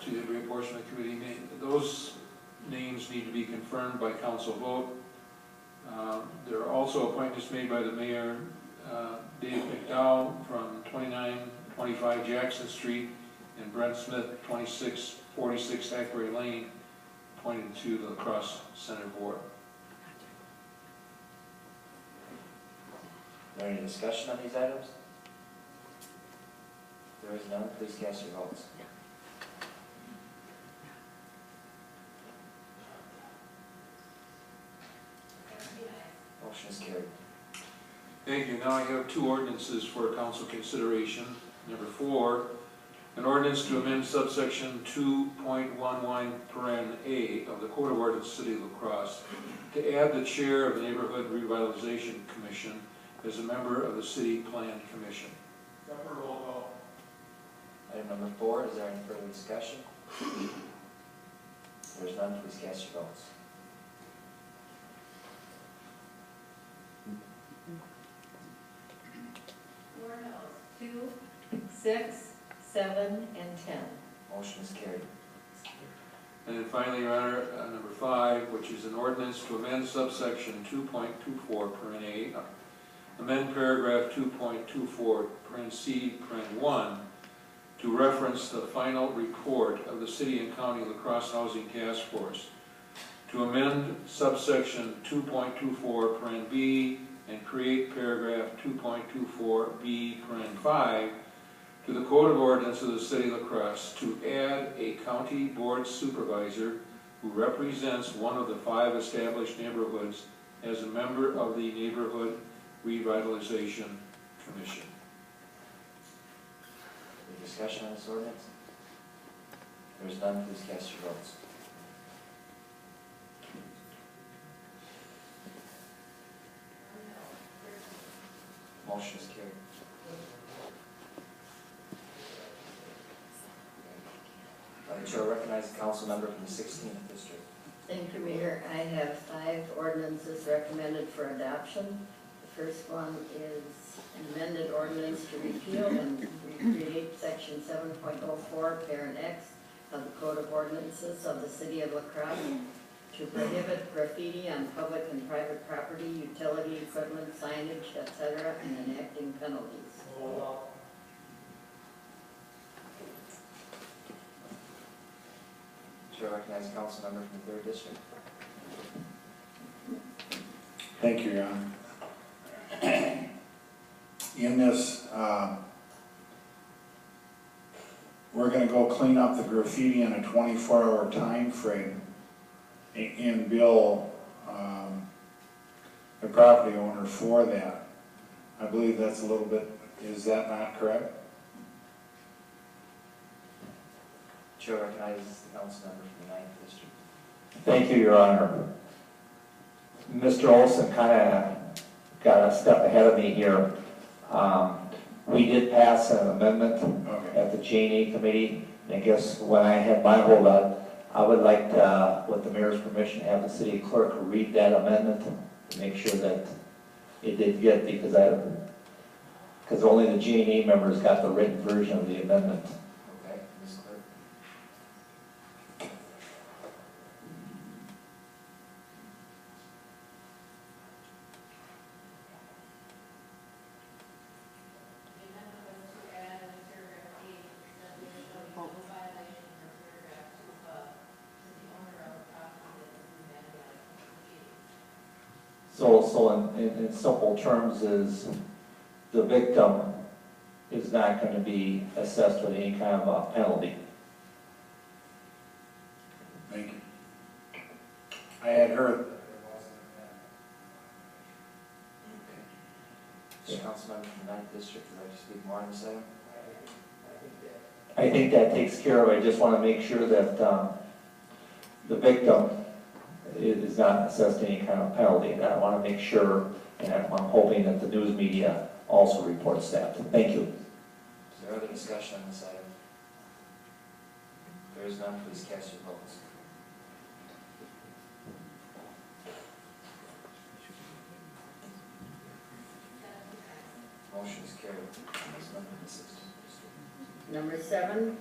to the reapportionment committee. Those names need to be confirmed by council vote. There are also appointments made by the mayor, Dave McDowell from 2925 Jackson Street, and Brent Smith, 2646 Hackberry Lane, appointed to the Crosse Center Board. Is there any discussion on these items? If there is none, please cast your votes. Motion is carried. Thank you. Now I have two ordinances for council consideration. Number 4, an ordinance to amend subsection 2.11(a) of the Code of Ordinance City of La Crosse to add the chair of the Neighborhood Revitalization Commission as a member of the City Plan Commission. Separate roll call. Item number 4, is there any further discussion? If there is none, please cast your votes. Four noes. 2, 6, 7, and 10. Motion is carried. And then finally, Your Honor, number 5, which is an ordinance to amend subsection 2.24(a), amend paragraph 2.24(c)(1) to reference the final report of the City and County La Crosse Housing Task Force, to amend subsection 2.24(b) and create paragraph 2.24(b)(5) to the Code of Ordinance of the City of La Crosse to add a county board supervisor who represents one of the 5 established neighborhoods as a member of the Neighborhood Revitalization Commission. Any discussion on this ordinance? If there is none, please cast your votes. Motion is carried. The chair recognizes the council member from the 16th district. Thank you, Mayor. I have 5 ordinances recommended for adoption. The first one is an amended ordinance to repeal and recreate section 7.04, parent X of the Code of Ordinances of the City of La Crosse to prohibit graffiti on public and private property, utility equipment, signage, etc., and enacting penalties. Chair recognizes the council member from the 3rd district. Thank you, Your Honor. In this, we're going to go clean up the graffiti in a 24-hour time frame and bill the property owner for that. I believe that's a little bit, is that not correct? Chair recognizes the council member from the 9th district. Thank you, Your Honor. Mr. Olson kind of got a step ahead of me here. We did pass an amendment at the G&E committee. And I guess when I had my hold on, I would like to, with the mayor's permission, have the city clerk read that amendment to make sure that it did get, because only the G&E members got the written version of the amendment. Okay, Ms. Clerk. So in simple terms is the victim is not going to be assessed with any kind of a penalty. Thank you. I had heard. Okay. Council member from the 9th district, would like to speak more on this item? I think that takes care of it. I just want to make sure that the victim is not assessed any kind of penalty. And I want to make sure, and I'm hoping that the news media also reports that. Thank you. Is there other discussion on this item? If there is none, please cast your votes. Motion is carried. Council member from the 16th district. Number 7,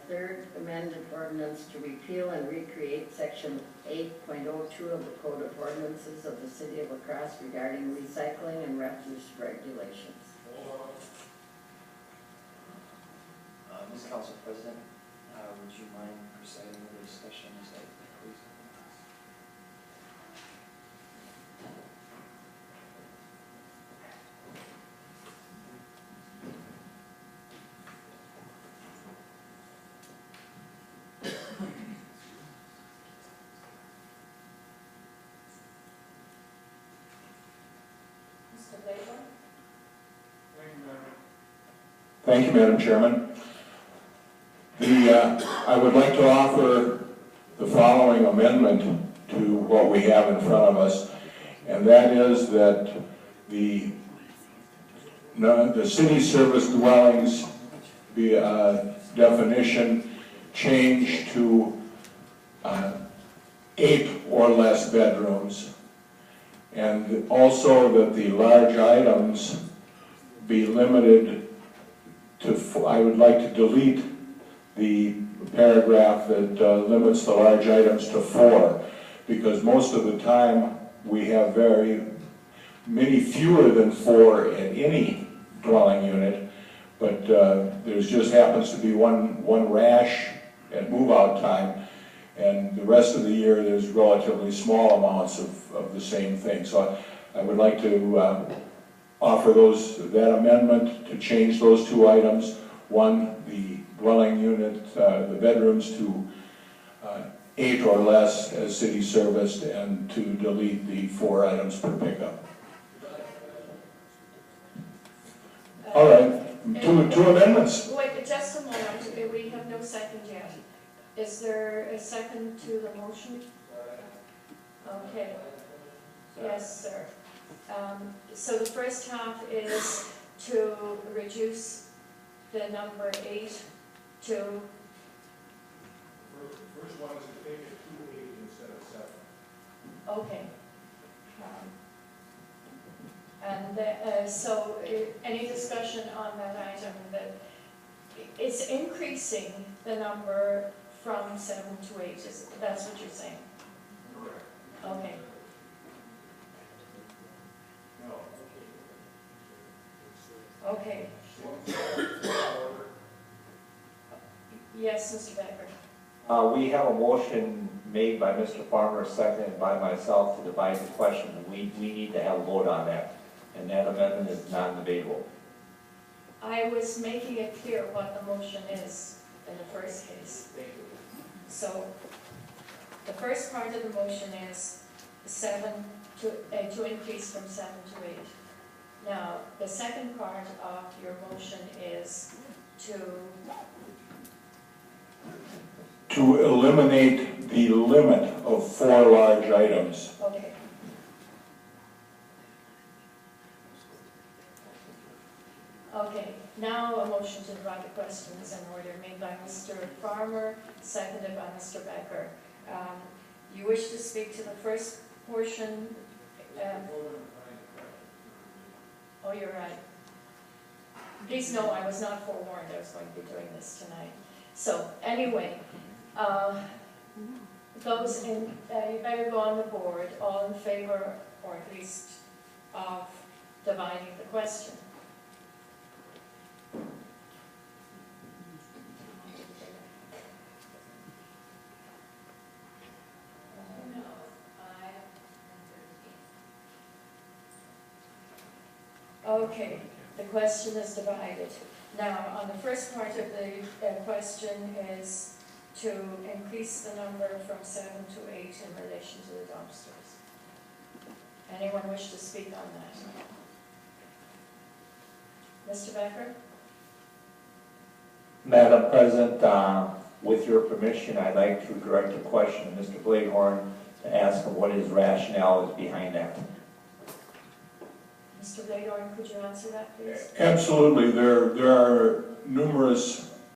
third amended ordinance to repeal and recreate section 8.02 of the Code of Ordinances of the City of La Crosse regarding recycling and refuse regulations. Ms. Council President, would you mind presiding over the discussion on this item, please? Mr. Blaber? Thank you, Madam Chairman. I would like to offer the following amendment to what we have in front of us, and that is that the city service dwellings be definition changed to 8 or less bedrooms, and also that the large items be limited to, I would like to delete the paragraph that limits the large items to 4, because most of the time we have very many fewer than 4 in any dwelling unit, but there's just happens to be one rash at move-out time, and the rest of the year there's relatively small amounts of the same thing. So I would like to offer that amendment to change those 2 items. One, the dwelling unit, the bedrooms to 8 or less as city serviced, and to delete the 4 items per pickup. All right, two amendments. Wait, just a moment, we have no second yet. Is there a second to the motion? Okay. Yes, sir. So the first half is to reduce the number 8 to... First one is to take it to 8 instead of 7. Okay. So any discussion on that item, that it's increasing the number from 7 to 8, that's what you're saying? Correct. Okay. No. Okay. Yes, Mr. Becker. We have a motion made by Mr. Farmer, seconded by myself to divide the question. We need to have a vote on that, and that amendment is non-debatable. I was making it clear what the motion is in the first case. So the first part of the motion is 7 to increase from 7 to 8. Now, the second part of your motion is To eliminate the limit of 4 large items. okay. Okay, now a motion to divide the question is in order, made by Mr. Farmer, seconded by Mr. Becker. You wish to speak to the first portion? Oh, you're right. Please know I was not forewarned I was going to be doing this tonight. So, anyway, those in, you better go on the board, all in favor, or at least of dividing the question. Okay, the question is divided. Now, on the first part of the question is to increase the number from 7 to 8 in relation to the dumpsters. Anyone wish to speak on that? Mr. Becker? Madam President, with your permission, I'd like to direct a question to Mr. Bladehorn to ask him what his rationale is behind that. Mr. Bladehorn, could you answer that, please? Absolutely. There are numerous